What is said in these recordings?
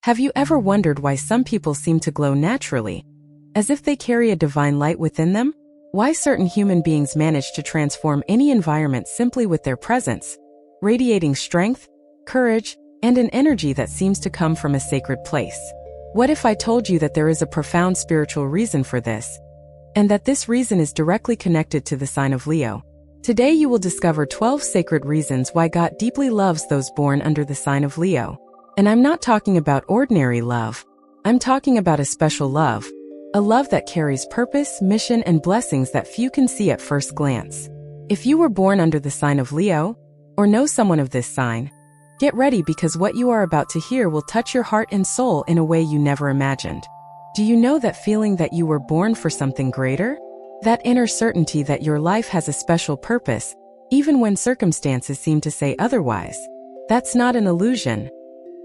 Have you ever wondered why some people seem to glow naturally, as if they carry a divine light within them? Why certain human beings manage to transform any environment simply with their presence, radiating strength, courage, and an energy that seems to come from a sacred place? What if I told you that there is a profound spiritual reason for this, and that this reason is directly connected to the sign of Leo? Today you will discover 12 sacred reasons why God deeply loves those born under the sign of Leo. And I'm not talking about ordinary love. I'm talking about a special love. A love that carries purpose, mission, and blessings that few can see at first glance. If you were born under the sign of Leo, or know someone of this sign, get ready because what you are about to hear will touch your heart and soul in a way you never imagined. Do you know that feeling that you were born for something greater? That inner certainty that your life has a special purpose, even when circumstances seem to say otherwise. That's not an illusion.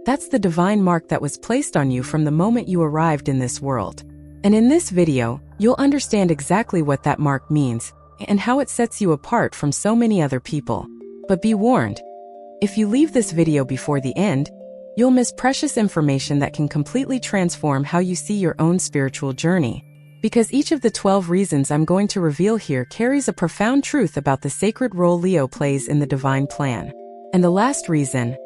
That's the divine mark that was placed on you from the moment you arrived in this world. And in this video, you'll understand exactly what that mark means and how it sets you apart from so many other people. But be warned, if you leave this video before the end, you'll miss precious information that can completely transform how you see your own spiritual journey. Because each of the 12 reasons I'm going to reveal here carries a profound truth about the sacred role Leo plays in the divine plan. And the last reason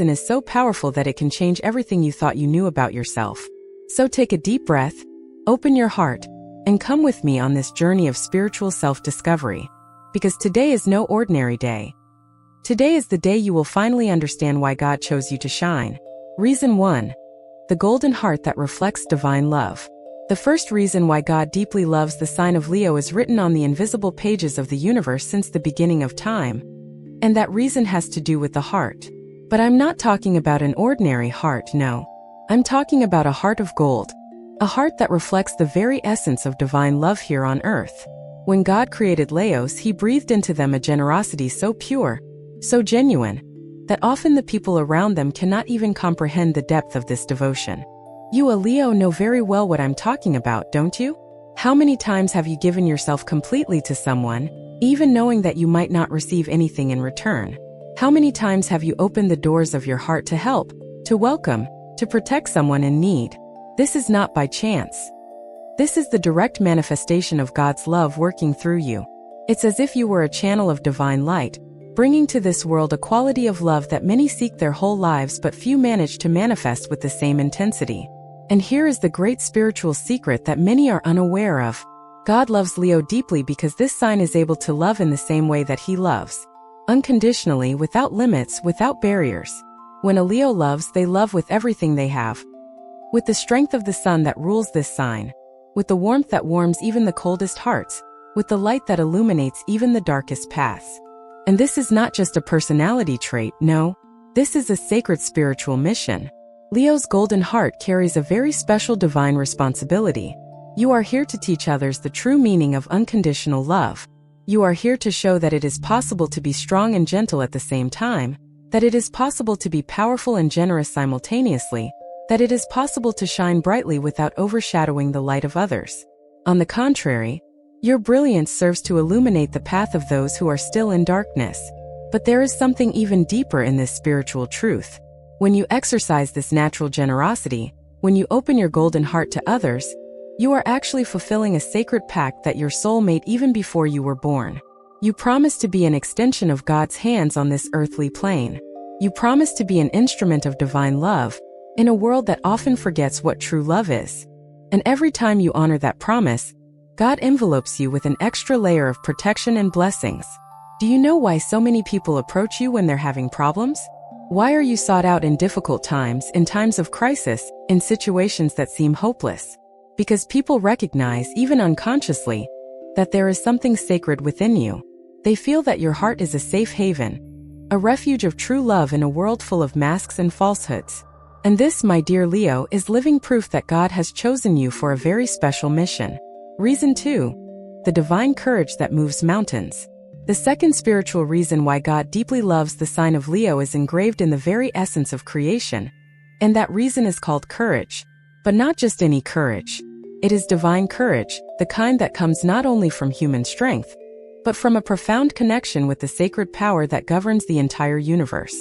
is so powerful that it can change everything you thought you knew about yourself. So take a deep breath, open your heart, and come with me on this journey of spiritual self-discovery. Because today is no ordinary day. Today is the day you will finally understand why God chose you to shine. Reason 1. The golden heart that reflects divine love. The first reason why God deeply loves the sign of Leo is written on the invisible pages of the universe since the beginning of time. And that reason has to do with the heart. But I'm not talking about an ordinary heart, no. I'm talking about a heart of gold. A heart that reflects the very essence of divine love here on earth. When God created Leos, he breathed into them a generosity so pure, so genuine, that often the people around them cannot even comprehend the depth of this devotion. You, a Leo, know very well what I'm talking about, don't you? How many times have you given yourself completely to someone, even knowing that you might not receive anything in return? How many times have you opened the doors of your heart to help, to welcome, to protect someone in need? This is not by chance. This is the direct manifestation of God's love working through you. It's as if you were a channel of divine light, bringing to this world a quality of love that many seek their whole lives but few manage to manifest with the same intensity. And here is the great spiritual secret that many are unaware of. God loves Leo deeply because this sign is able to love in the same way that he loves. Unconditionally, without limits, without barriers. When a Leo loves, they love with everything they have. With the strength of the sun that rules this sign. With the warmth that warms even the coldest hearts. With the light that illuminates even the darkest paths. And this is not just a personality trait, no. This is a sacred spiritual mission. Leo's golden heart carries a very special divine responsibility. You are here to teach others the true meaning of unconditional love. You are here to show that it is possible to be strong and gentle at the same time, that it is possible to be powerful and generous simultaneously, that it is possible to shine brightly without overshadowing the light of others. On the contrary, your brilliance serves to illuminate the path of those who are still in darkness. But there is something even deeper in this spiritual truth. When you exercise this natural generosity, when you open your golden heart to others, you are actually fulfilling a sacred pact that your soul made even before you were born. You promise to be an extension of God's hands on this earthly plane. You promise to be an instrument of divine love, in a world that often forgets what true love is. And every time you honor that promise, God envelopes you with an extra layer of protection and blessings. Do you know why so many people approach you when they're having problems? Why are you sought out in difficult times, in times of crisis, in situations that seem hopeless? Because people recognize, even unconsciously, that there is something sacred within you. They feel that your heart is a safe haven, a refuge of true love in a world full of masks and falsehoods. And this, my dear Leo, is living proof that God has chosen you for a very special mission. Reason 2. The divine courage that moves mountains. The second spiritual reason why God deeply loves the sign of Leo is engraved in the very essence of creation, and that reason is called courage. But not just any courage. It is divine courage, the kind that comes not only from human strength, but from a profound connection with the sacred power that governs the entire universe.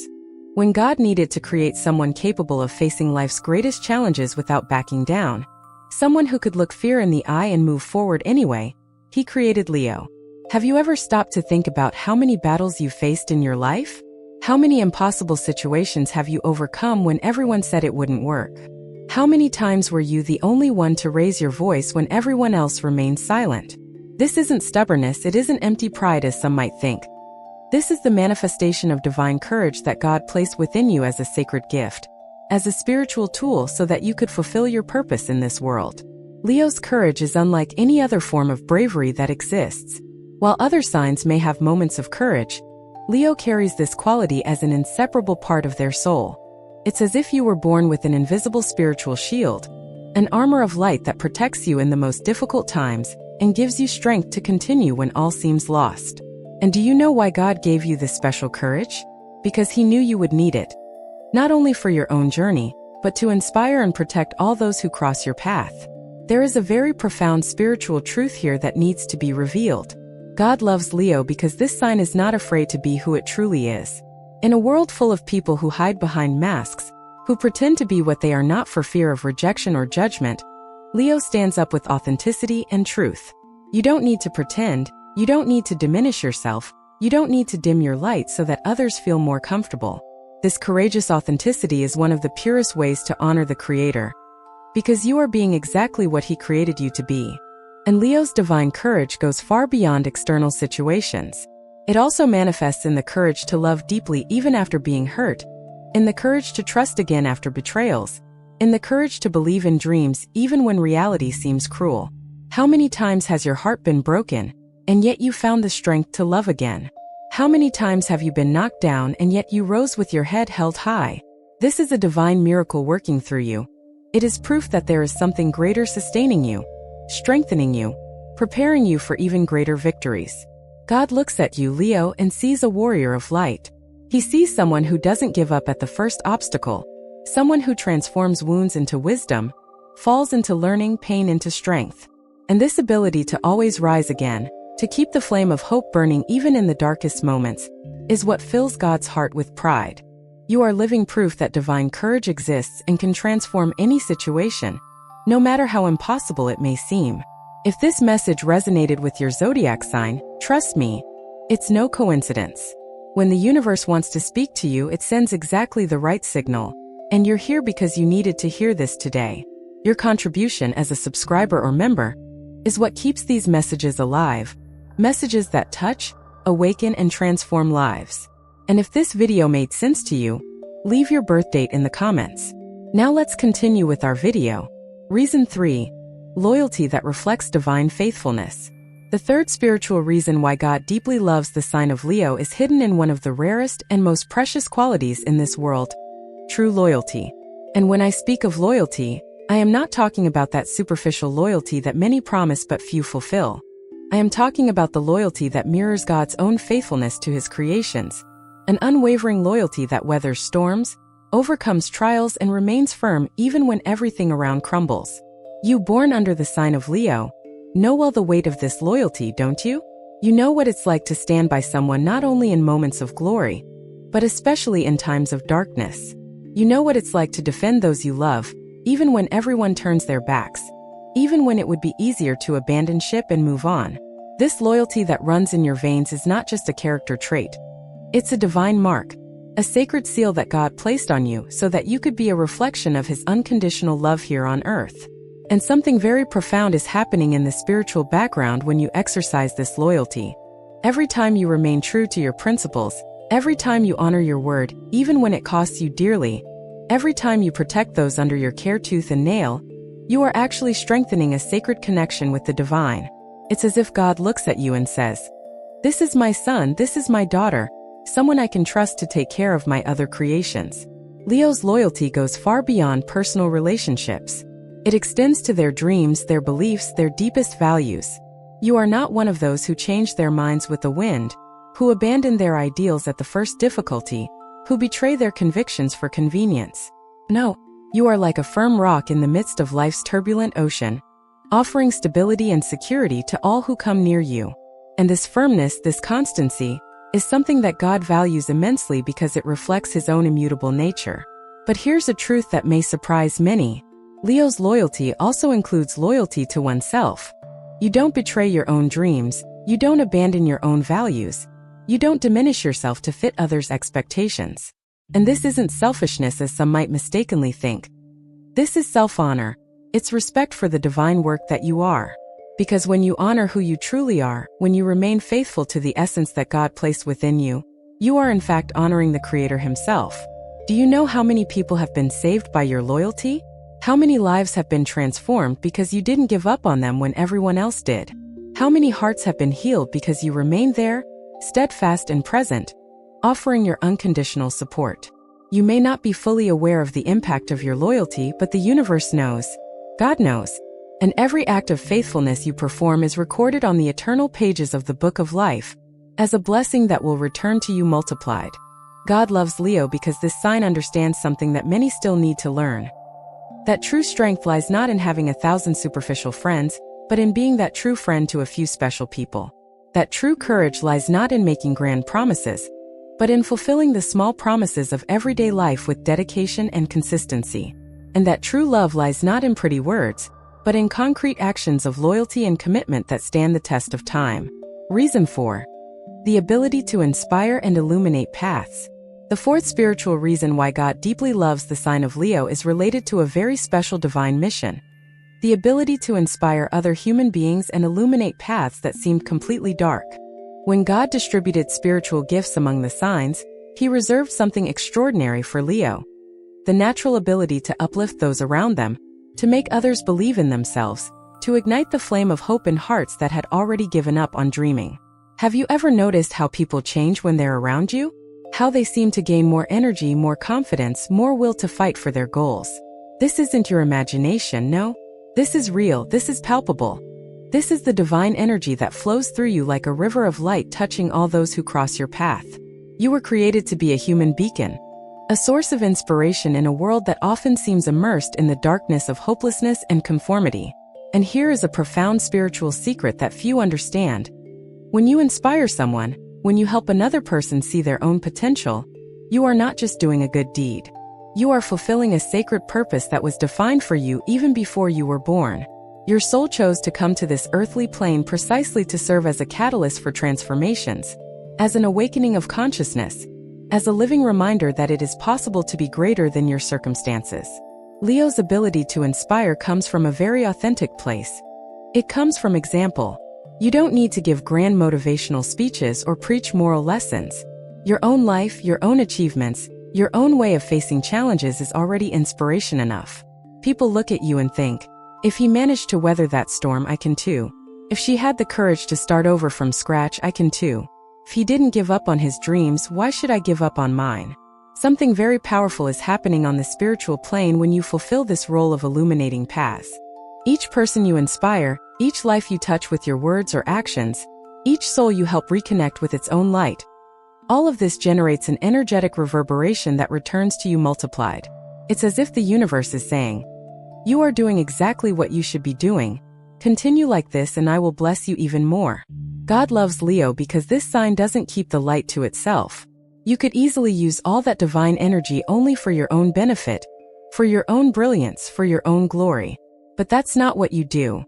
When God needed to create someone capable of facing life's greatest challenges without backing down, someone who could look fear in the eye and move forward anyway, he created Leo. Have you ever stopped to think about how many battles you faced in your life? How many impossible situations have you overcome when everyone said it wouldn't work? How many times were you the only one to raise your voice when everyone else remained silent? This isn't stubbornness, it isn't empty pride as some might think. This is the manifestation of divine courage that God placed within you as a sacred gift, as a spiritual tool so that you could fulfill your purpose in this world. Leo's courage is unlike any other form of bravery that exists. While other signs may have moments of courage, Leo carries this quality as an inseparable part of their soul. It's as if you were born with an invisible spiritual shield, an armor of light that protects you in the most difficult times and gives you strength to continue when all seems lost. And do you know why God gave you this special courage? Because He knew you would need it. Not only for your own journey, but to inspire and protect all those who cross your path. There is a very profound spiritual truth here that needs to be revealed. God loves Leo because this sign is not afraid to be who it truly is. In a world full of people who hide behind masks, who pretend to be what they are not for fear of rejection or judgment, Leo stands up with authenticity and truth. You don't need to pretend, you don't need to diminish yourself, you don't need to dim your light so that others feel more comfortable. This courageous authenticity is one of the purest ways to honor the Creator, because you are being exactly what He created you to be. And Leo's divine courage goes far beyond external situations. It also manifests in the courage to love deeply even after being hurt, in the courage to trust again after betrayals, in the courage to believe in dreams even when reality seems cruel. How many times has your heart been broken, and yet you found the strength to love again? How many times have you been knocked down and yet you rose with your head held high? This is a divine miracle working through you. It is proof that there is something greater sustaining you, strengthening you, preparing you for even greater victories. God looks at you, Leo, and sees a warrior of light. He sees someone who doesn't give up at the first obstacle, someone who transforms wounds into wisdom, falls into learning, pain into strength. And this ability to always rise again, to keep the flame of hope burning even in the darkest moments, is what fills God's heart with pride. You are living proof that divine courage exists and can transform any situation, no matter how impossible it may seem. If this message resonated with your zodiac sign, trust me, it's no coincidence. When the universe wants to speak to you, it sends exactly the right signal, and you're here because you needed to hear this today. Your contribution as a subscriber or member is what keeps these messages alive, messages that touch, awaken, and transform lives. And if this video made sense to you, leave your birth date in the comments. Now let's continue with our video. Reason 3. Loyalty that reflects divine faithfulness. The third spiritual reason why God deeply loves the sign of Leo is hidden in one of the rarest and most precious qualities in this world: true loyalty. And when I speak of loyalty, I am not talking about that superficial loyalty that many promise but few fulfill. I am talking about the loyalty that mirrors God's own faithfulness to His creations, an unwavering loyalty that weathers storms, overcomes trials, and remains firm even when everything around crumbles. You, born under the sign of Leo, know well the weight of this loyalty, don't you? You know what it's like to stand by someone not only in moments of glory, but especially in times of darkness. You know what it's like to defend those you love, even when everyone turns their backs, even when it would be easier to abandon ship and move on. This loyalty that runs in your veins is not just a character trait. It's a divine mark, a sacred seal that God placed on you so that you could be a reflection of His unconditional love here on earth. And something very profound is happening in the spiritual background when you exercise this loyalty. Every time you remain true to your principles, every time you honor your word, even when it costs you dearly, every time you protect those under your care tooth and nail, you are actually strengthening a sacred connection with the divine. It's as if God looks at you and says, "This is my son, this is my daughter, someone I can trust to take care of my other creations." Leo's loyalty goes far beyond personal relationships. It extends to their dreams, their beliefs, their deepest values. You are not one of those who change their minds with the wind, who abandon their ideals at the first difficulty, who betray their convictions for convenience. No, you are like a firm rock in the midst of life's turbulent ocean, offering stability and security to all who come near you. And this firmness, this constancy, is something that God values immensely because it reflects his own immutable nature. But here's a truth that may surprise many. Leo's loyalty also includes loyalty to oneself. You don't betray your own dreams, you don't abandon your own values, you don't diminish yourself to fit others' expectations. And this isn't selfishness as some might mistakenly think. This is self-honor. It's respect for the divine work that you are. Because when you honor who you truly are, when you remain faithful to the essence that God placed within you, you are in fact honoring the Creator himself. Do you know how many people have been saved by your loyalty? How many lives have been transformed because you didn't give up on them when everyone else did? How many hearts have been healed because you remained there, steadfast and present, offering your unconditional support? You may not be fully aware of the impact of your loyalty, but the universe knows. God knows. And every act of faithfulness you perform is recorded on the eternal pages of the Book of Life as a blessing that will return to you multiplied. God loves Leo because this sign understands something that many still need to learn. That true strength lies not in having 1,000 superficial friends, but in being that true friend to a few special people. That true courage lies not in making grand promises, but in fulfilling the small promises of everyday life with dedication and consistency. And that true love lies not in pretty words, but in concrete actions of loyalty and commitment that stand the test of time. Reason 4. The ability to inspire and illuminate paths. The fourth spiritual reason why God deeply loves the sign of Leo is related to a very special divine mission. The ability to inspire other human beings and illuminate paths that seemed completely dark. When God distributed spiritual gifts among the signs, he reserved something extraordinary for Leo. The natural ability to uplift those around them, to make others believe in themselves, to ignite the flame of hope in hearts that had already given up on dreaming. Have you ever noticed how people change when they're around you? How they seem to gain more energy, more confidence, more will to fight for their goals. This isn't your imagination, no. This is real, this is palpable. This is the divine energy that flows through you like a river of light touching all those who cross your path. You were created to be a human beacon, a source of inspiration in a world that often seems immersed in the darkness of hopelessness and conformity. And here is a profound spiritual secret that few understand. When you inspire someone, when you help another person see their own potential, you are not just doing a good deed. You are fulfilling a sacred purpose that was defined for you even before you were born. Your soul chose to come to this earthly plane precisely to serve as a catalyst for transformations, as an awakening of consciousness, as a living reminder that it is possible to be greater than your circumstances. Leo's ability to inspire comes from a very authentic place. It comes from example. You don't need to give grand motivational speeches or preach moral lessons. Your own life, your own achievements, your own way of facing challenges is already inspiration enough. People look at you and think, if he managed to weather that storm, I can too. If she had the courage to start over from scratch, I can too. If he didn't give up on his dreams, why should I give up on mine? Something very powerful is happening on the spiritual plane when you fulfill this role of illuminating paths. Each person you inspire, each life you touch with your words or actions, each soul you help reconnect with its own light, all of this generates an energetic reverberation that returns to you multiplied. It's as if the universe is saying, you are doing exactly what you should be doing. Continue like this and I will bless you even more. God loves Leo because this sign doesn't keep the light to itself. You could easily use all that divine energy only for your own benefit, for your own brilliance, for your own glory. But that's not what you do.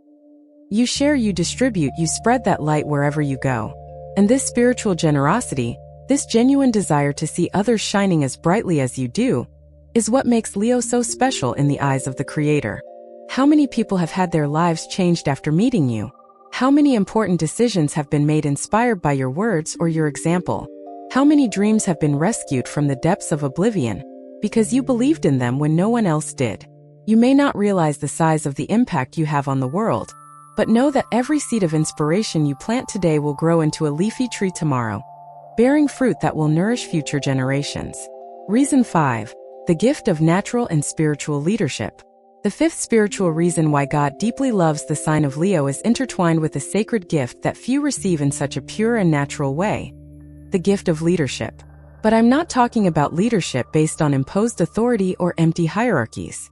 You share, you distribute, you spread that light wherever you go. And this spiritual generosity, this genuine desire to see others shining as brightly as you do, is what makes Leo so special in the eyes of the Creator. How many people have had their lives changed after meeting you? How many important decisions have been made inspired by your words or your example? How many dreams have been rescued from the depths of oblivion because you believed in them when no one else did? You may not realize the size of the impact you have on the world, but know that every seed of inspiration you plant today will grow into a leafy tree tomorrow, bearing fruit that will nourish future generations. Reason 5. The gift of natural and spiritual leadership. The fifth spiritual reason why God deeply loves the sign of Leo is intertwined with a sacred gift that few receive in such a pure and natural way: the gift of leadership. But I'm not talking about leadership based on imposed authority or empty hierarchies.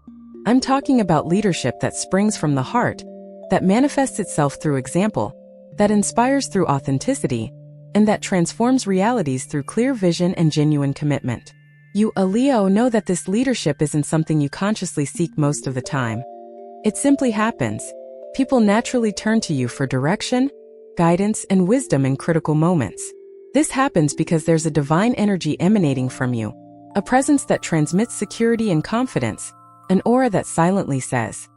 I'm talking about leadership that springs from the heart, that manifests itself through example, that inspires through authenticity, and that transforms realities through clear vision and genuine commitment. You, a Leo, know that this leadership isn't something you consciously seek most of the time. It simply happens. People naturally turn to you for direction, guidance, and wisdom in critical moments. This happens because there's a divine energy emanating from you, a presence that transmits security and confidence, an aura that silently says,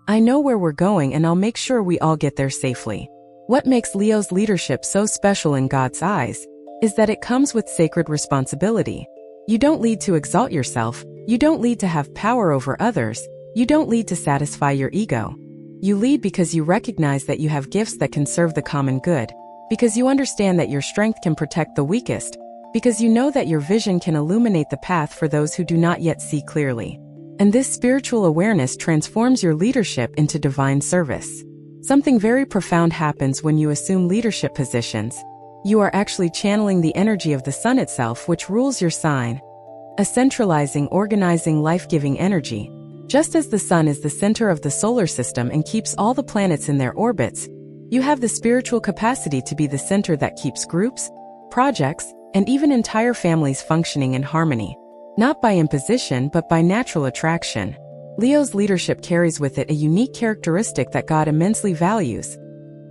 "I know where we're going and I'll make sure we all get there safely." What makes Leo's leadership so special in God's eyes is that it comes with sacred responsibility. You don't lead to exalt yourself, you don't lead to have power over others, you don't lead to satisfy your ego. You lead because you recognize that you have gifts that can serve the common good, because you understand that your strength can protect the weakest, because you know that your vision can illuminate the path for those who do not yet see clearly. And this spiritual awareness transforms your leadership into divine service. Something very profound happens when you assume leadership positions. You are actually channeling the energy of the sun itself, which rules your sign. A centralizing, organizing, life-giving energy. Just as the sun is the center of the solar system and keeps all the planets in their orbits, you have the spiritual capacity to be the center that keeps groups, projects, and even entire families functioning in harmony. Not by imposition, but by natural attraction. Leo's leadership carries with it a unique characteristic that God immensely values: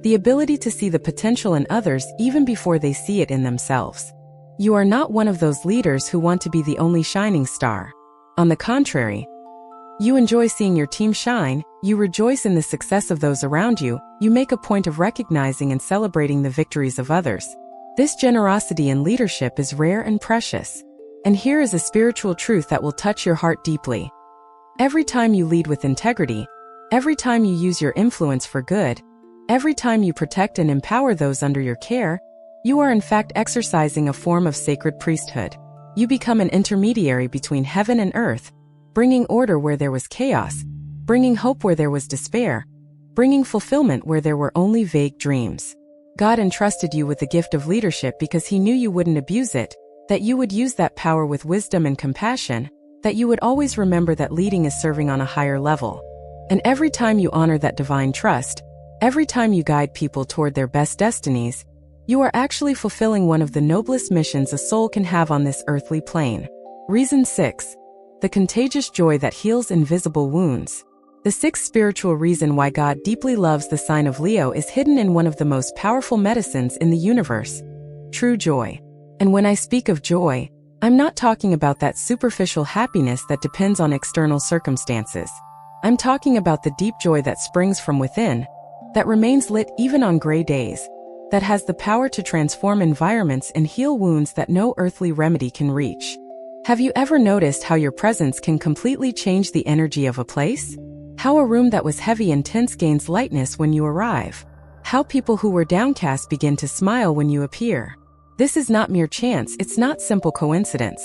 the ability to see the potential in others even before they see it in themselves. You are not one of those leaders who want to be the only shining star. On the contrary, you enjoy seeing your team shine, you rejoice in the success of those around you, you make a point of recognizing and celebrating the victories of others. This generosity in leadership is rare and precious. And here is a spiritual truth that will touch your heart deeply. Every time you lead with integrity, every time you use your influence for good, every time you protect and empower those under your care, you are in fact exercising a form of sacred priesthood. You become an intermediary between heaven and earth, bringing order where there was chaos, bringing hope where there was despair, bringing fulfillment where there were only vague dreams. God entrusted you with the gift of leadership because He knew you wouldn't abuse it, that you would use that power with wisdom and compassion, that you would always remember that leading is serving on a higher level. And every time you honor that divine trust, every time you guide people toward their best destinies, you are actually fulfilling one of the noblest missions a soul can have on this earthly plane. Reason 6. The contagious joy that heals invisible wounds. The sixth spiritual reason why God deeply loves the sign of Leo is hidden in one of the most powerful medicines in the universe: true joy. And when I speak of joy, I'm not talking about that superficial happiness that depends on external circumstances. I'm talking about the deep joy that springs from within, that remains lit even on gray days, that has the power to transform environments and heal wounds that no earthly remedy can reach. Have you ever noticed how your presence can completely change the energy of a place? How a room that was heavy and tense gains lightness when you arrive? How people who were downcast begin to smile when you appear? This is not mere chance, it's not simple coincidence.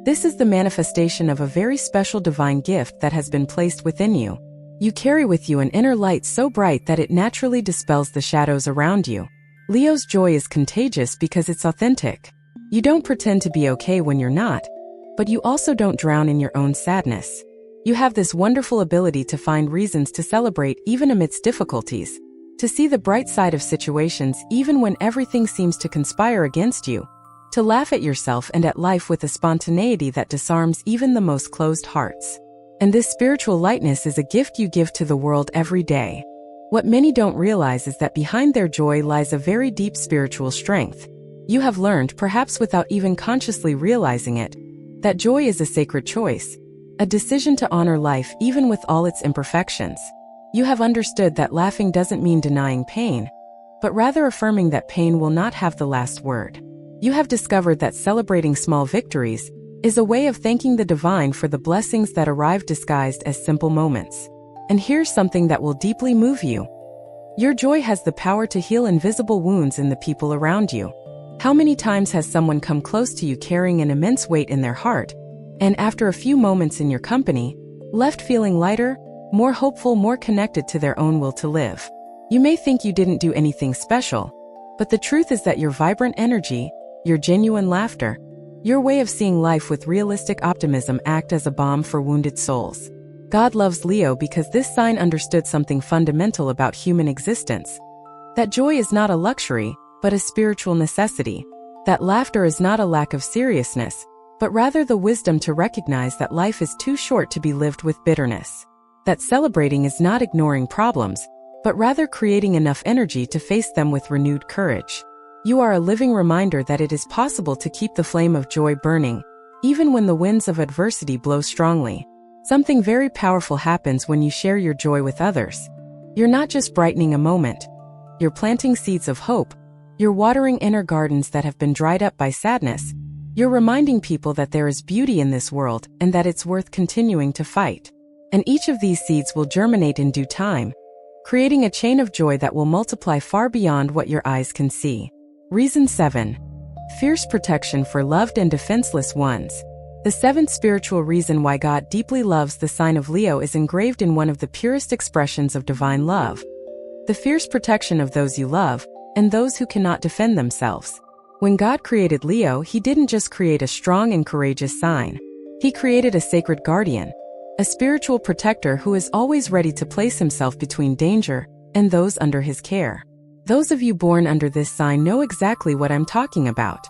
This is the manifestation of a very special divine gift that has been placed within you. You carry with you an inner light so bright that it naturally dispels the shadows around you. Leo's joy is contagious because it's authentic. You don't pretend to be okay when you're not, but you also don't drown in your own sadness. You have this wonderful ability to find reasons to celebrate even amidst difficulties, to see the bright side of situations even when everything seems to conspire against you, to laugh at yourself and at life with a spontaneity that disarms even the most closed hearts. And this spiritual lightness is a gift you give to the world every day. What many don't realize is that behind their joy lies a very deep spiritual strength. You have learned, perhaps without even consciously realizing it, that joy is a sacred choice, a decision to honor life even with all its imperfections. You have understood that laughing doesn't mean denying pain, but rather affirming that pain will not have the last word. You have discovered that celebrating small victories is a way of thanking the divine for the blessings that arrive disguised as simple moments. And here's something that will deeply move you. Your joy has the power to heal invisible wounds in the people around you. How many times has someone come close to you carrying an immense weight in their heart, and after a few moments in your company, left feeling lighter, more hopeful, more connected to their own will to live? You may think you didn't do anything special, but the truth is that your vibrant energy, your genuine laughter, your way of seeing life with realistic optimism act as a balm for wounded souls. God loves Leo because this sign understood something fundamental about human existence. That joy is not a luxury, but a spiritual necessity. That laughter is not a lack of seriousness, but rather the wisdom to recognize that life is too short to be lived with bitterness. That celebrating is not ignoring problems, but rather creating enough energy to face them with renewed courage. You are a living reminder that it is possible to keep the flame of joy burning, even when the winds of adversity blow strongly. Something very powerful happens when you share your joy with others. You're not just brightening a moment. You're planting seeds of hope. You're watering inner gardens that have been dried up by sadness. You're reminding people that there is beauty in this world and that it's worth continuing to fight. And each of these seeds will germinate in due time, creating a chain of joy that will multiply far beyond what your eyes can see. Reason 7. Fierce protection for loved and defenseless ones. The seventh spiritual reason why God deeply loves the sign of Leo is engraved in one of the purest expressions of divine love: the fierce protection of those you love and those who cannot defend themselves. When God created Leo, he didn't just create a strong and courageous sign. He created a sacred guardian, a spiritual protector who is always ready to place himself between danger and those under his care. Those of you born under this sign know exactly what I'm talking about.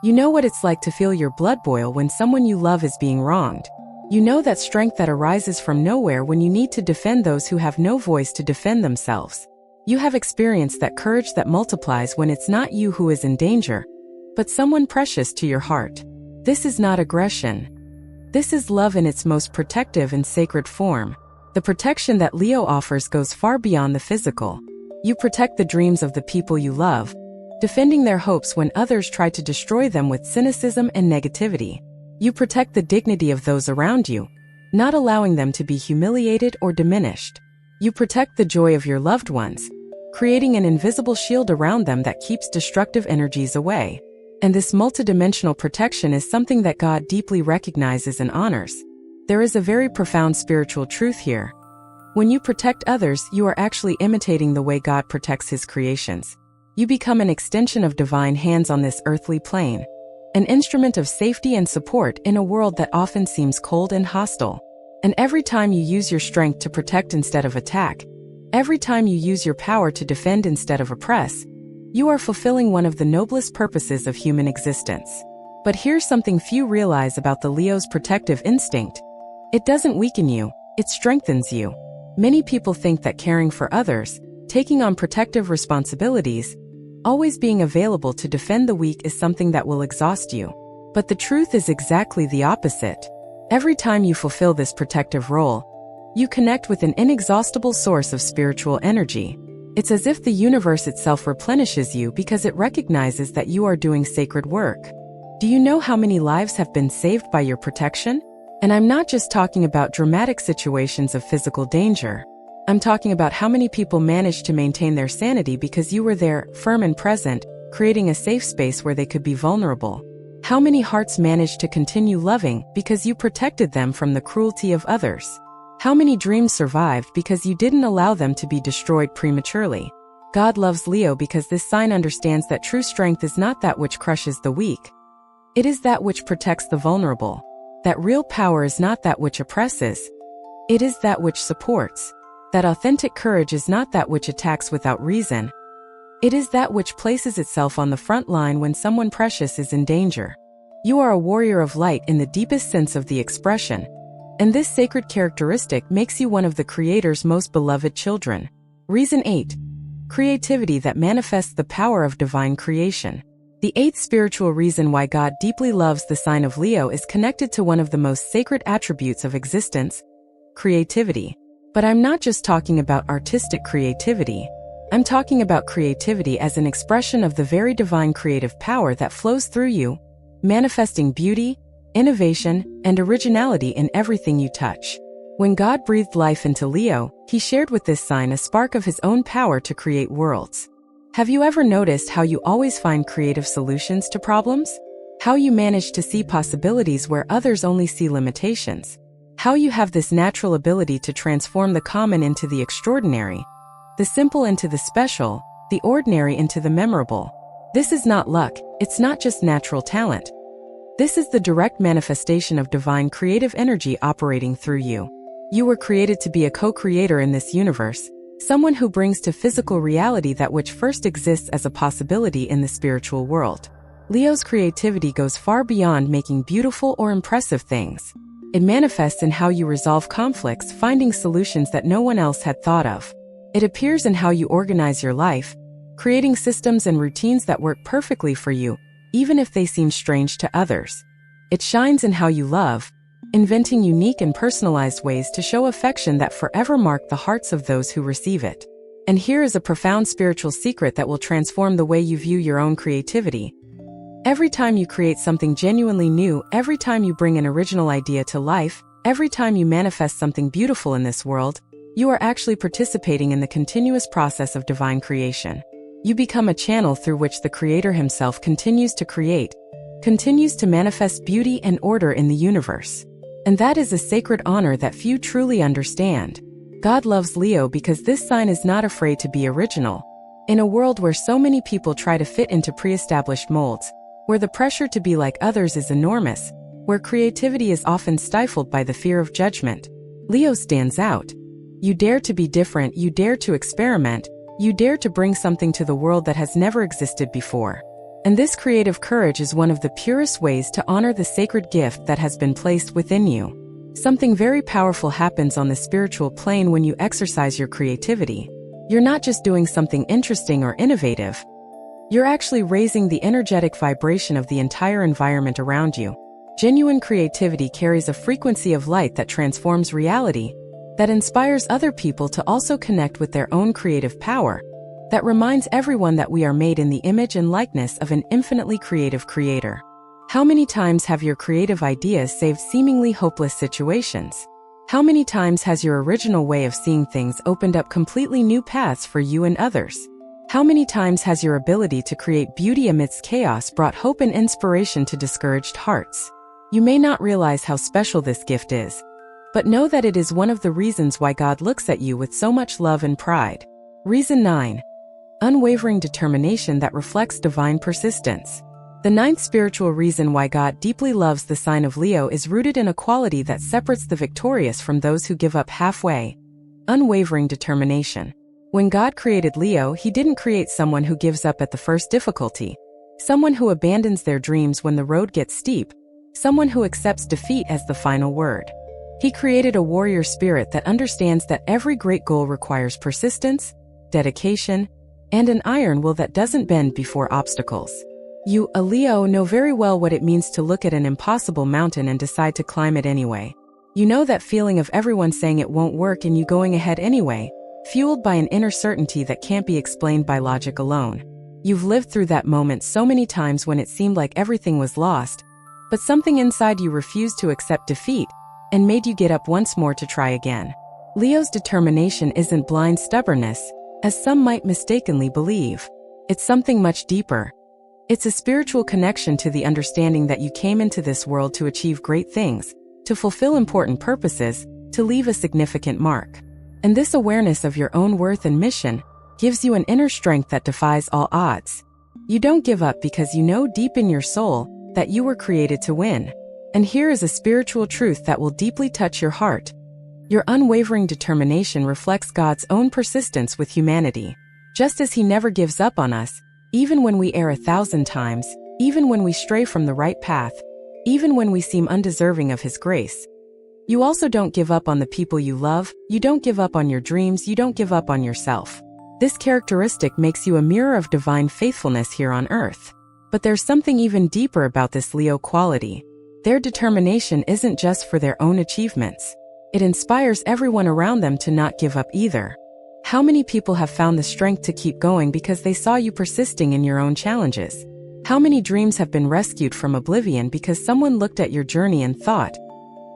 You know what it's like to feel your blood boil when someone you love is being wronged. You know that strength that arises from nowhere when you need to defend those who have no voice to defend themselves. You have experienced that courage that multiplies when it's not you who is in danger, but someone precious to your heart. This is not aggression. This is love in its most protective and sacred form. The protection that Leo offers goes far beyond the physical. You protect the dreams of the people you love, defending their hopes when others try to destroy them with cynicism and negativity. You protect the dignity of those around you, not allowing them to be humiliated or diminished. You protect the joy of your loved ones, creating an invisible shield around them that keeps destructive energies away. And this multidimensional protection is something that God deeply recognizes and honors. There is a very profound spiritual truth here. When you protect others, you are actually imitating the way God protects his creations. You become an extension of divine hands on this earthly plane, an instrument of safety and support in a world that often seems cold and hostile. And every time you use your strength to protect instead of attack, every time you use your power to defend instead of oppress, you are fulfilling one of the noblest purposes of human existence. But here's something few realize about the Leo's protective instinct. It doesn't weaken you, it strengthens you. Many people think that caring for others, taking on protective responsibilities, always being available to defend the weak is something that will exhaust you. But the truth is exactly the opposite. Every time you fulfill this protective role, you connect with an inexhaustible source of spiritual energy. It's as if the universe itself replenishes you because it recognizes that you are doing sacred work. Do you know how many lives have been saved by your protection? And I'm not just talking about dramatic situations of physical danger. I'm talking about how many people managed to maintain their sanity because you were there, firm and present, creating a safe space where they could be vulnerable. How many hearts managed to continue loving because you protected them from the cruelty of others? How many dreams survived because you didn't allow them to be destroyed prematurely? God loves Leo because this sign understands that true strength is not that which crushes the weak. It is that which protects the vulnerable. That real power is not that which oppresses. It is that which supports. That authentic courage is not that which attacks without reason. It is that which places itself on the front line when someone precious is in danger. You are a warrior of light in the deepest sense of the expression, and this sacred characteristic makes you one of the Creator's most beloved children. Reason 8. Creativity that manifests the power of divine creation. The eighth spiritual reason why God deeply loves the sign of Leo is connected to one of the most sacred attributes of existence: creativity. But I'm not just talking about artistic creativity. I'm talking about creativity as an expression of the very divine creative power that flows through you, manifesting beauty, innovation, and originality in everything you touch. When God breathed life into Leo, he shared with this sign a spark of his own power to create worlds. Have you ever noticed how you always find creative solutions to problems? How you manage to see possibilities where others only see limitations? How you have this natural ability to transform the common into the extraordinary, the simple into the special, the ordinary into the memorable. This is not luck, it's not just natural talent. This is the direct manifestation of divine creative energy operating through you. You were created to be a co-creator in this universe, someone who brings to physical reality that which first exists as a possibility in the spiritual world. Leo's creativity goes far beyond making beautiful or impressive things. It manifests in how you resolve conflicts, finding solutions that no one else had thought of. It appears in how you organize your life, creating systems and routines that work perfectly for you, even if they seem strange to others. It shines in how you love, inventing unique and personalized ways to show affection that forever mark the hearts of those who receive it. And here is a profound spiritual secret that will transform the way you view your own creativity. Every time you create something genuinely new, every time you bring an original idea to life, every time you manifest something beautiful in this world, you are actually participating in the continuous process of divine creation. You become a channel through which the Creator himself continues to create, continues to manifest beauty and order in the universe. And that is a sacred honor that few truly understand. God loves Leo because this sign is not afraid to be original. In a world where so many people try to fit into pre-established molds, where the pressure to be like others is enormous, where creativity is often stifled by the fear of judgment, Leo stands out. You dare to be different, you dare to experiment, you dare to bring something to the world that has never existed before. And this creative courage is one of the purest ways to honor the sacred gift that has been placed within you. Something very powerful happens on the spiritual plane when you exercise your creativity. You're not just doing something interesting or innovative. You're actually raising the energetic vibration of the entire environment around you. Genuine creativity carries a frequency of light that transforms reality, that inspires other people to also connect with their own creative power, that reminds everyone that we are made in the image and likeness of an infinitely creative Creator. How many times have your creative ideas saved seemingly hopeless situations? How many times has your original way of seeing things opened up completely new paths for you and others? How many times has your ability to create beauty amidst chaos brought hope and inspiration to discouraged hearts? You may not realize how special this gift is, but know that it is one of the reasons why God looks at you with so much love and pride. Reason 9. Unwavering determination that reflects divine persistence. The 9th spiritual reason why God deeply loves the sign of Leo is rooted in a quality that separates the victorious from those who give up halfway. Unwavering determination. When God created Leo, he didn't create someone who gives up at the first difficulty, someone who abandons their dreams when the road gets steep, someone who accepts defeat as the final word. He created a warrior spirit that understands that every great goal requires persistence, dedication, and an iron will that doesn't bend before obstacles. You, a Leo, know very well what it means to look at an impossible mountain and decide to climb it anyway. You know that feeling of everyone saying it won't work and you going ahead anyway, fueled by an inner certainty that can't be explained by logic alone. You've lived through that moment so many times when it seemed like everything was lost, but something inside you refused to accept defeat and made you get up once more to try again. Leo's determination isn't blind stubbornness, as some might mistakenly believe. It's something much deeper. It's a spiritual connection to the understanding that you came into this world to achieve great things, to fulfill important purposes, to leave a significant mark. And this awareness of your own worth and mission gives you an inner strength that defies all odds. You don't give up because you know deep in your soul that you were created to win. And here is a spiritual truth that will deeply touch your heart. Your unwavering determination reflects God's own persistence with humanity. Just as he never gives up on us, even when we err 1,000 times, even when we stray from the right path, even when we seem undeserving of his grace. You also don't give up on the people you love, you don't give up on your dreams, you don't give up on yourself. This characteristic makes you a mirror of divine faithfulness here on earth. But there's something even deeper about this Leo quality. Their determination isn't just for their own achievements. It inspires everyone around them to not give up either. How many people have found the strength to keep going because they saw you persisting in your own challenges? How many dreams have been rescued from oblivion because someone looked at your journey and thought,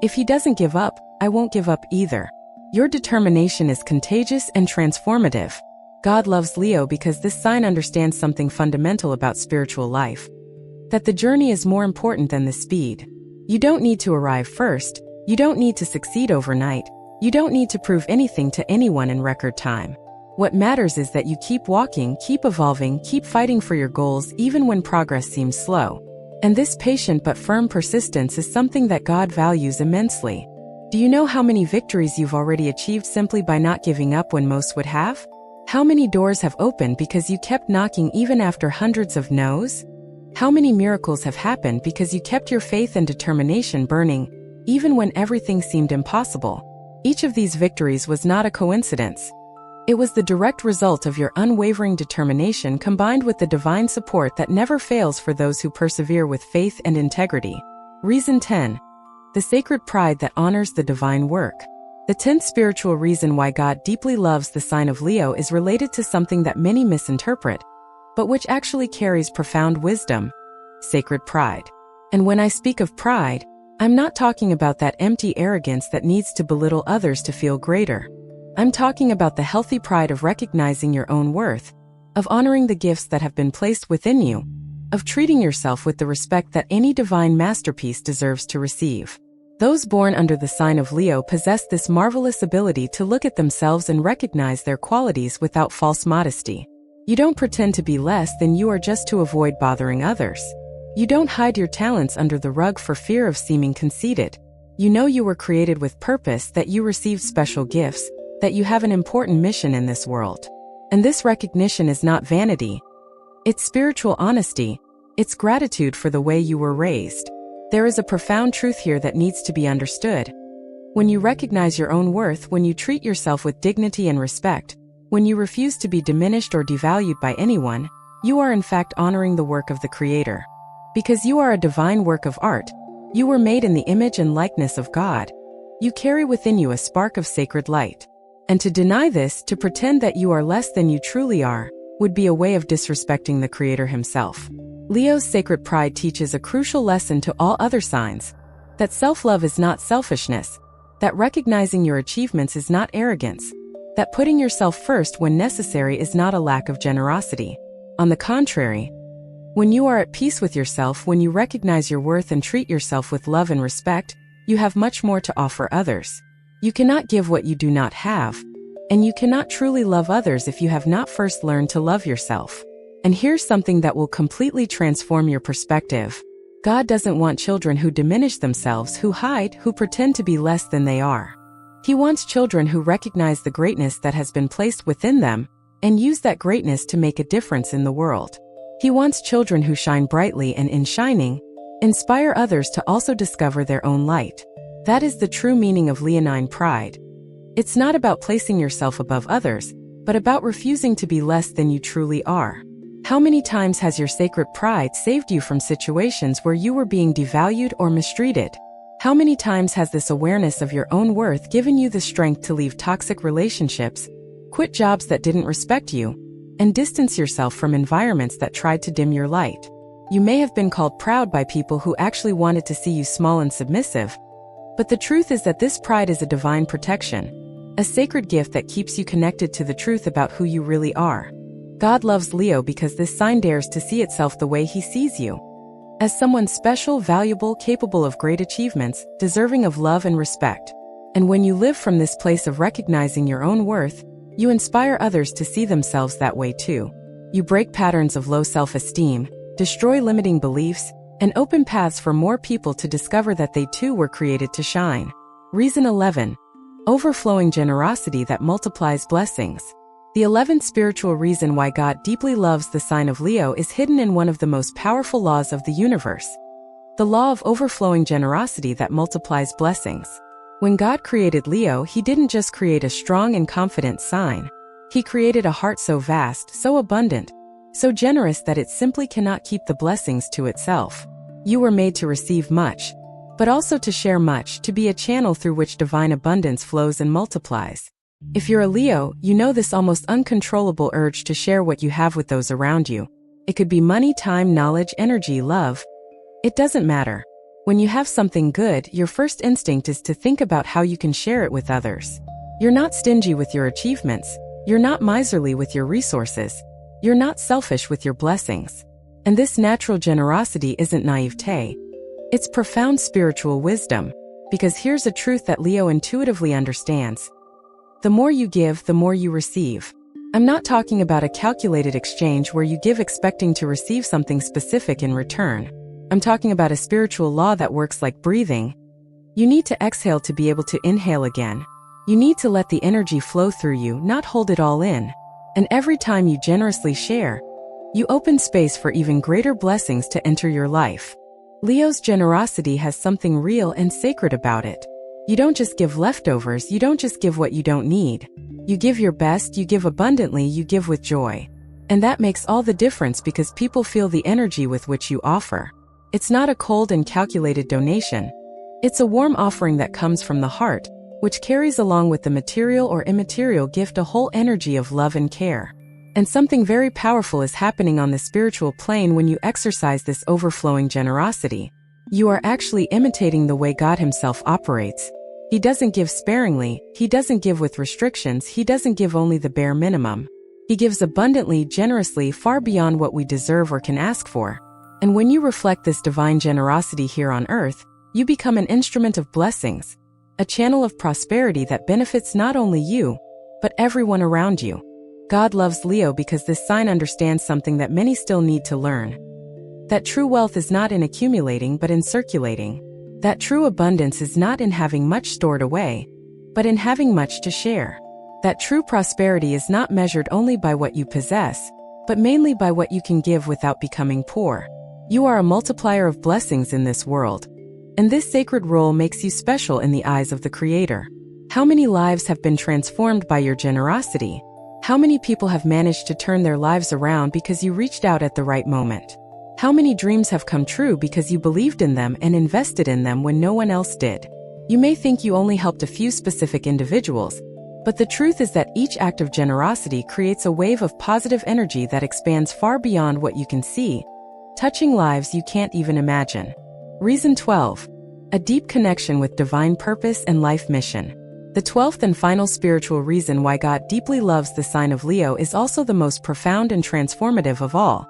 if he doesn't give up, I won't give up either. Your determination is contagious and transformative. God loves Leo because this sign understands something fundamental about spiritual life. That the journey is more important than the speed. You don't need to arrive first. You don't need to succeed overnight. You don't need to prove anything to anyone in record time. What matters is that you keep walking, keep evolving, keep fighting for your goals even when progress seems slow. And this patient but firm persistence is something that God values immensely. Do you know how many victories you've already achieved simply by not giving up when most would have? How many doors have opened because you kept knocking even after hundreds of no's? How many miracles have happened because you kept your faith and determination burning, even when everything seemed impossible? Each of these victories was not a coincidence. It was the direct result of your unwavering determination combined with the divine support that never fails for those who persevere with faith and integrity. Reason 10. The sacred pride that honors the divine work. The 10th spiritual reason why God deeply loves the sign of Leo is related to something that many misinterpret, but which actually carries profound wisdom: sacred pride. And when I speak of pride, I'm not talking about that empty arrogance that needs to belittle others to feel greater. I'm talking about the healthy pride of recognizing your own worth, of honoring the gifts that have been placed within you, of treating yourself with the respect that any divine masterpiece deserves to receive. Those born under the sign of Leo possess this marvelous ability to look at themselves and recognize their qualities without false modesty. You don't pretend to be less than you are just to avoid bothering others. You don't hide your talents under the rug for fear of seeming conceited. You know you were created with purpose, that you received special gifts, that you have an important mission in this world. And this recognition is not vanity. It's spiritual honesty. It's gratitude for the way you were raised. There is a profound truth here that needs to be understood. When you recognize your own worth, when you treat yourself with dignity and respect, when you refuse to be diminished or devalued by anyone, you are in fact honoring the work of the Creator. Because you are a divine work of art. You were made in the image and likeness of God. You carry within you a spark of sacred light. And to deny this, to pretend that you are less than you truly are, would be a way of disrespecting the Creator himself. Leo's sacred pride teaches a crucial lesson to all other signs: that self-love is not selfishness, that recognizing your achievements is not arrogance, that putting yourself first when necessary is not a lack of generosity. On the contrary, when you are at peace with yourself, when you recognize your worth and treat yourself with love and respect, you have much more to offer others. You cannot give what you do not have, and you cannot truly love others if you have not first learned to love yourself. And here's something that will completely transform your perspective. God doesn't want children who diminish themselves, who hide, who pretend to be less than they are. He wants children who recognize the greatness that has been placed within them and use that greatness to make a difference in the world. He wants children who shine brightly and, in shining, inspire others to also discover their own light. That is the true meaning of Leonine pride. It's not about placing yourself above others, but about refusing to be less than you truly are. How many times has your sacred pride saved you from situations where you were being devalued or mistreated? How many times has this awareness of your own worth given you the strength to leave toxic relationships, quit jobs that didn't respect you, and distance yourself from environments that tried to dim your light? You may have been called proud by people who actually wanted to see you small and submissive, but the truth is that this pride is a divine protection, a sacred gift that keeps you connected to the truth about who you really are. God loves Leo because this sign dares to see itself the way he sees you, as someone special, valuable, capable of great achievements, deserving of love and respect. And when you live from this place of recognizing your own worth, you inspire others to see themselves that way too. You break patterns of low self-esteem, destroy limiting beliefs, and open paths for more people to discover that they too were created to shine. Reason 11. Overflowing generosity that multiplies blessings. The 11th spiritual reason why God deeply loves the sign of Leo is hidden in one of the most powerful laws of the universe: the law of overflowing generosity that multiplies blessings. When God created Leo, he didn't just create a strong and confident sign. He created a heart so vast, so abundant, so generous that it simply cannot keep the blessings to itself. You were made to receive much, but also to share much, to be a channel through which divine abundance flows and multiplies. If you're a Leo, you know this almost uncontrollable urge to share what you have with those around you. It could be money, time, knowledge, energy, love. It doesn't matter. When you have something good, your first instinct is to think about how you can share it with others. You're not stingy with your achievements. You're not miserly with your resources. You're not selfish with your blessings. And this natural generosity isn't naivete. It's profound spiritual wisdom. Because here's a truth that Leo intuitively understands: the more you give, the more you receive. I'm not talking about a calculated exchange where you give expecting to receive something specific in return. I'm talking about a spiritual law that works like breathing. You need to exhale to be able to inhale again. You need to let the energy flow through you, not hold it all in. And every time you generously share, you open space for even greater blessings to enter your life. Leo's generosity has something real and sacred about it. You don't just give leftovers, you don't just give what you don't need. You give your best, you give abundantly, you give with joy. And that makes all the difference because people feel the energy with which you offer. It's not a cold and calculated donation. It's a warm offering that comes from the heart, which carries along with the material or immaterial gift a whole energy of love and care. And something very powerful is happening on the spiritual plane when you exercise this overflowing generosity. You are actually imitating the way God Himself operates. He doesn't give sparingly, He doesn't give with restrictions, He doesn't give only the bare minimum. He gives abundantly, generously, far beyond what we deserve or can ask for. And when you reflect this divine generosity here on earth, you become an instrument of blessings, a channel of prosperity that benefits not only you, but everyone around you. God loves Leo because this sign understands something that many still need to learn. That true wealth is not in accumulating but in circulating. That true abundance is not in having much stored away, but in having much to share. That true prosperity is not measured only by what you possess, but mainly by what you can give without becoming poor. You are a multiplier of blessings in this world. And this sacred role makes you special in the eyes of the Creator. How many lives have been transformed by your generosity? How many people have managed to turn their lives around because you reached out at the right moment? How many dreams have come true because you believed in them and invested in them when no one else did? You may think you only helped a few specific individuals, but the truth is that each act of generosity creates a wave of positive energy that expands far beyond what you can see, touching lives you can't even imagine. Reason 12. A deep connection with divine purpose and life mission. The 12th and final spiritual reason why God deeply loves the sign of Leo is also the most profound and transformative of all.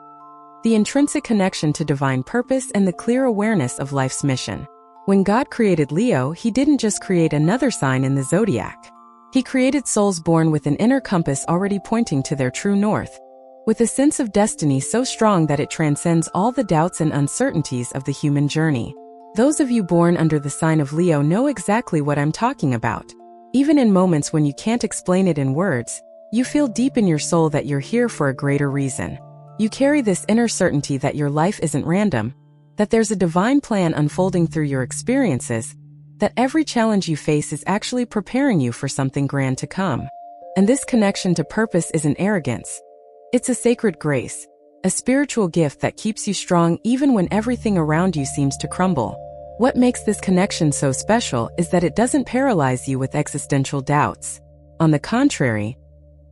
The intrinsic connection to divine purpose and the clear awareness of life's mission. When God created Leo, He didn't just create another sign in the zodiac. He created souls born with an inner compass already pointing to their true north, with a sense of destiny so strong that it transcends all the doubts and uncertainties of the human journey. Those of you born under the sign of Leo know exactly what I'm talking about. Even in moments when you can't explain it in words, you feel deep in your soul that you're here for a greater reason. You carry this inner certainty that your life isn't random, that there's a divine plan unfolding through your experiences, that every challenge you face is actually preparing you for something grand to come. And this connection to purpose isn't arrogance. It's a sacred grace, a spiritual gift that keeps you strong even when everything around you seems to crumble. What makes this connection so special is that it doesn't paralyze you with existential doubts. On the contrary,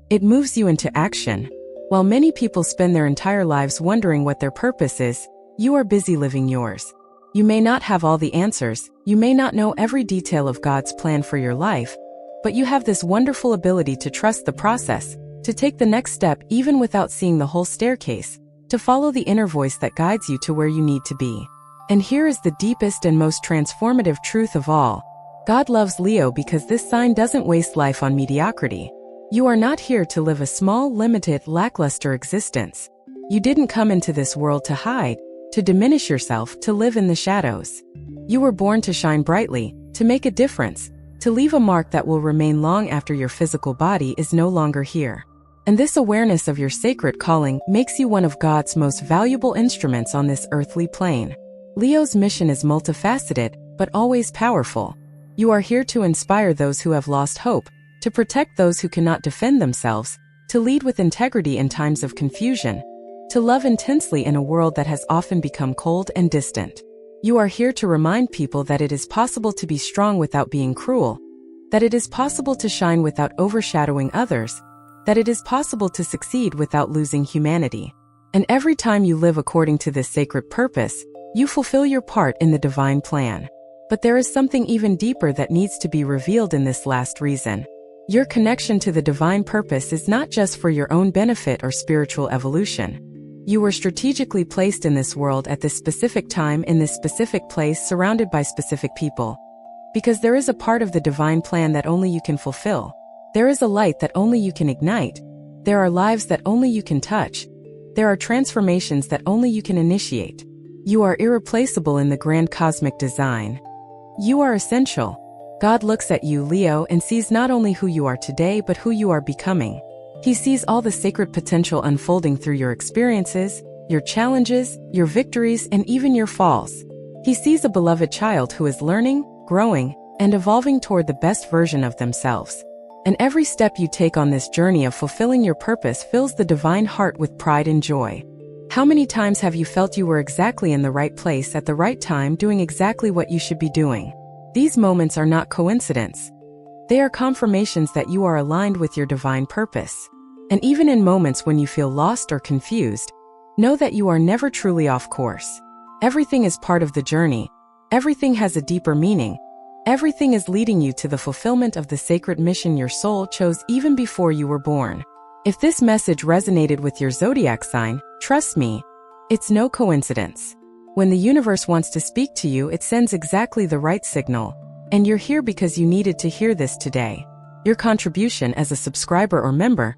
it moves you into action. While many people spend their entire lives wondering what their purpose is, you are busy living yours. You may not have all the answers, you may not know every detail of God's plan for your life, but you have this wonderful ability to trust the process, to take the next step even without seeing the whole staircase, to follow the inner voice that guides you to where you need to be. And here is the deepest and most transformative truth of all. God loves Leo because this sign doesn't waste life on mediocrity. You are not here to live a small, limited, lackluster existence. You didn't come into this world to hide, to diminish yourself, to live in the shadows. You were born to shine brightly, to make a difference, to leave a mark that will remain long after your physical body is no longer here. And this awareness of your sacred calling makes you one of God's most valuable instruments on this earthly plane. Leo's mission is multifaceted, but always powerful. You are here to inspire those who have lost hope, to protect those who cannot defend themselves, to lead with integrity in times of confusion, to love intensely in a world that has often become cold and distant. You are here to remind people that it is possible to be strong without being cruel, that it is possible to shine without overshadowing others, that it is possible to succeed without losing humanity. And every time you live according to this sacred purpose, you fulfill your part in the divine plan. But there is something even deeper that needs to be revealed in this last reason. Your connection to the divine purpose is not just for your own benefit or spiritual evolution. You were strategically placed in this world at this specific time in this specific place surrounded by specific people. Because there is a part of the divine plan that only you can fulfill. There is a light that only you can ignite. There are lives that only you can touch. There are transformations that only you can initiate. You are irreplaceable in the grand cosmic design. You are essential. God looks at you, Leo, and sees not only who you are today but who you are becoming. He sees all the sacred potential unfolding through your experiences, your challenges, your victories, and even your falls. He sees a beloved child who is learning, growing, and evolving toward the best version of themselves. And every step you take on this journey of fulfilling your purpose fills the divine heart with pride and joy. How many times have you felt you were exactly in the right place at the right time, doing exactly what you should be doing? These moments are not coincidence. They are confirmations that you are aligned with your divine purpose. And even in moments when you feel lost or confused, know that you are never truly off course. Everything is part of the journey. Everything has a deeper meaning. Everything is leading you to the fulfillment of the sacred mission your soul chose even before you were born. If this message resonated with your zodiac sign, trust me, it's no coincidence. When the universe wants to speak to you, it sends exactly the right signal. And you're here because you needed to hear this today. Your contribution as a subscriber or member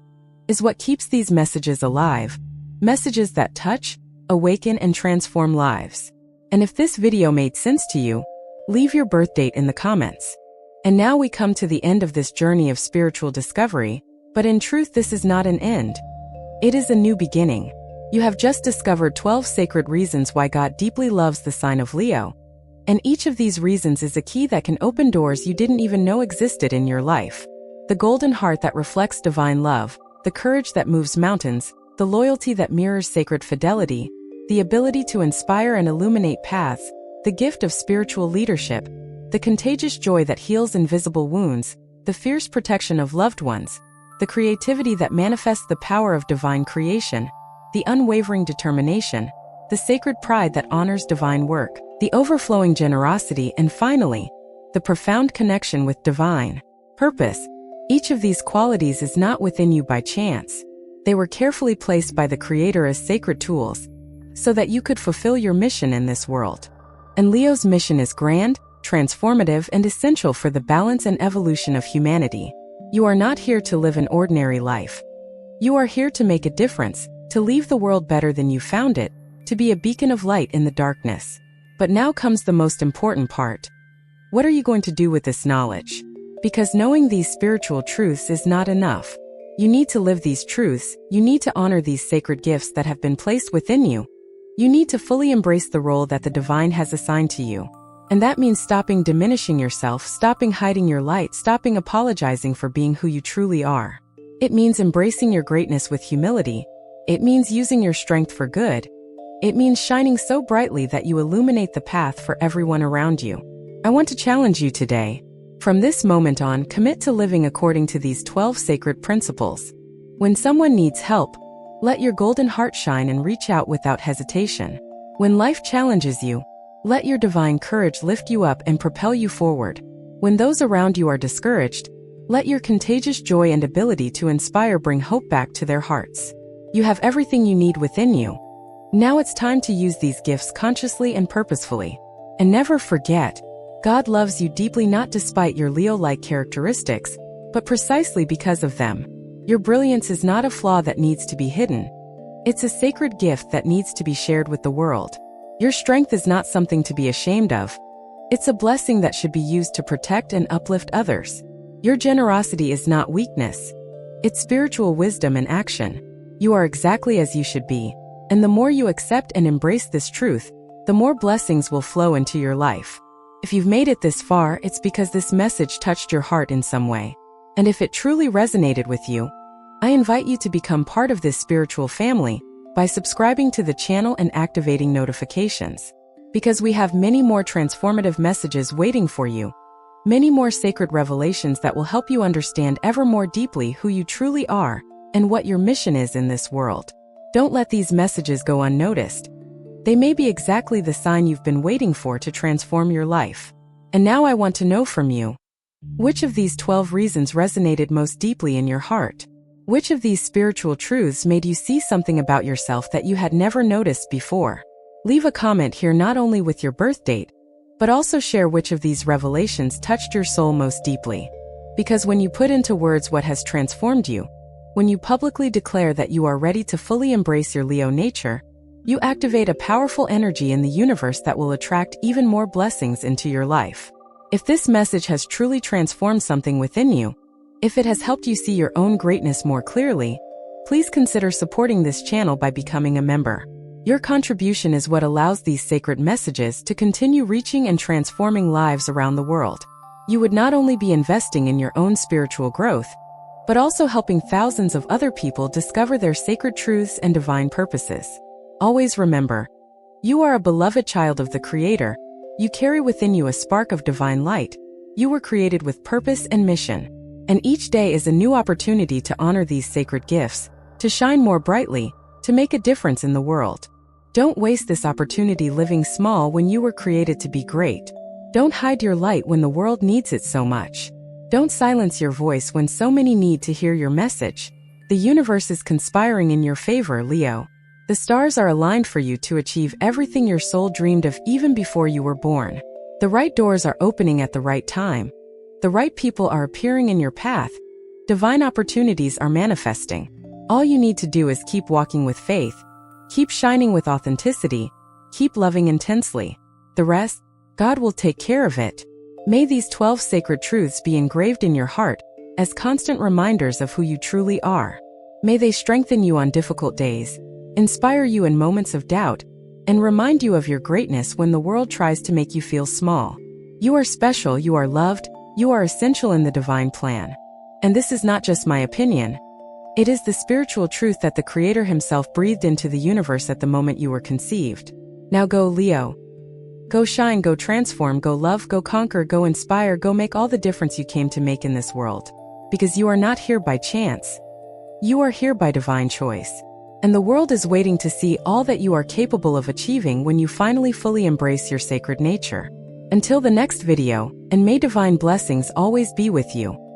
is what keeps these messages alive. Messages that touch, awaken, and transform lives. And if this video made sense to you, leave your birth date in the comments. And now we come to the end of this journey of spiritual discovery, but in truth this is not an end. It is a new beginning. You have just discovered 12 sacred reasons why God deeply loves the sign of Leo. And each of these reasons is a key that can open doors you didn't even know existed in your life. The golden heart that reflects divine love, the courage that moves mountains, the loyalty that mirrors sacred fidelity, the ability to inspire and illuminate paths, the gift of spiritual leadership, the contagious joy that heals invisible wounds, the fierce protection of loved ones, the creativity that manifests the power of divine creation, the unwavering determination, the sacred pride that honors divine work, the overflowing generosity, and finally, the profound connection with divine purpose. Each of these qualities is not within you by chance. They were carefully placed by the Creator as sacred tools, so that you could fulfill your mission in this world. And Leo's mission is grand, transformative, and essential for the balance and evolution of humanity. You are not here to live an ordinary life. You are here to make a difference, to leave the world better than you found it, to be a beacon of light in the darkness. But now comes the most important part. What are you going to do with this knowledge? Because knowing these spiritual truths is not enough. You need to live these truths, you need to honor these sacred gifts that have been placed within you. You need to fully embrace the role that the divine has assigned to you. And that means stopping diminishing yourself, stopping hiding your light, stopping apologizing for being who you truly are. It means embracing your greatness with humility. It means using your strength for good. It means shining so brightly that you illuminate the path for everyone around you. I want to challenge you today. From this moment on, commit to living according to these 12 sacred principles. When someone needs help, let your golden heart shine and reach out without hesitation. When life challenges you, let your divine courage lift you up and propel you forward. When those around you are discouraged, let your contagious joy and ability to inspire bring hope back to their hearts. You have everything you need within you. Now it's time to use these gifts consciously and purposefully. And never forget, God loves you deeply, not despite your Leo-like characteristics, but precisely because of them. Your brilliance is not a flaw that needs to be hidden. It's a sacred gift that needs to be shared with the world. Your strength is not something to be ashamed of. It's a blessing that should be used to protect and uplift others. Your generosity is not weakness. It's spiritual wisdom in action. You are exactly as you should be. And the more you accept and embrace this truth, the more blessings will flow into your life. If you've made it this far, it's because this message touched your heart in some way. And if it truly resonated with you, I invite you to become part of this spiritual family by subscribing to the channel and activating notifications. Because we have many more transformative messages waiting for you. Many more sacred revelations that will help you understand ever more deeply who you truly are and what your mission is in this world. Don't let these messages go unnoticed. They may be exactly the sign you've been waiting for to transform your life. And now I want to know from you. Which of these 12 reasons resonated most deeply in your heart? Which of these spiritual truths made you see something about yourself that you had never noticed before? Leave a comment here not only with your birth date, but also share which of these revelations touched your soul most deeply. Because when you put into words what has transformed you, when you publicly declare that you are ready to fully embrace your Leo nature, you activate a powerful energy in the universe that will attract even more blessings into your life. If this message has truly transformed something within you, if it has helped you see your own greatness more clearly, please consider supporting this channel by becoming a member. Your contribution is what allows these sacred messages to continue reaching and transforming lives around the world. You would not only be investing in your own spiritual growth, but also helping thousands of other people discover their sacred truths and divine purposes. Always remember, you are a beloved child of the Creator. You carry within you a spark of divine light. You were created with purpose and mission. And each day is a new opportunity to honor these sacred gifts, to shine more brightly, to make a difference in the world. Don't waste this opportunity living small when you were created to be great. Don't hide your light when the world needs it so much. Don't silence your voice when so many need to hear your message. The universe is conspiring in your favor, Leo. The stars are aligned for you to achieve everything your soul dreamed of even before you were born. The right doors are opening at the right time. The right people are appearing in your path. Divine opportunities are manifesting. All you need to do is keep walking with faith, keep shining with authenticity, keep loving intensely. The rest, God will take care of it. May these 12 sacred truths be engraved in your heart as constant reminders of who you truly are. May they strengthen you on difficult days, inspire you in moments of doubt, and remind you of your greatness when the world tries to make you feel small. You are special, you are loved, you are essential in the divine plan. And this is not just my opinion. It is the spiritual truth that the Creator Himself breathed into the universe at the moment you were conceived. Now go, Leo. Go shine, go transform, go love, go conquer, go inspire, go make all the difference you came to make in this world. Because you are not here by chance. You are here by divine choice. And the world is waiting to see all that you are capable of achieving when you finally fully embrace your sacred nature. Until the next video, and may divine blessings always be with you.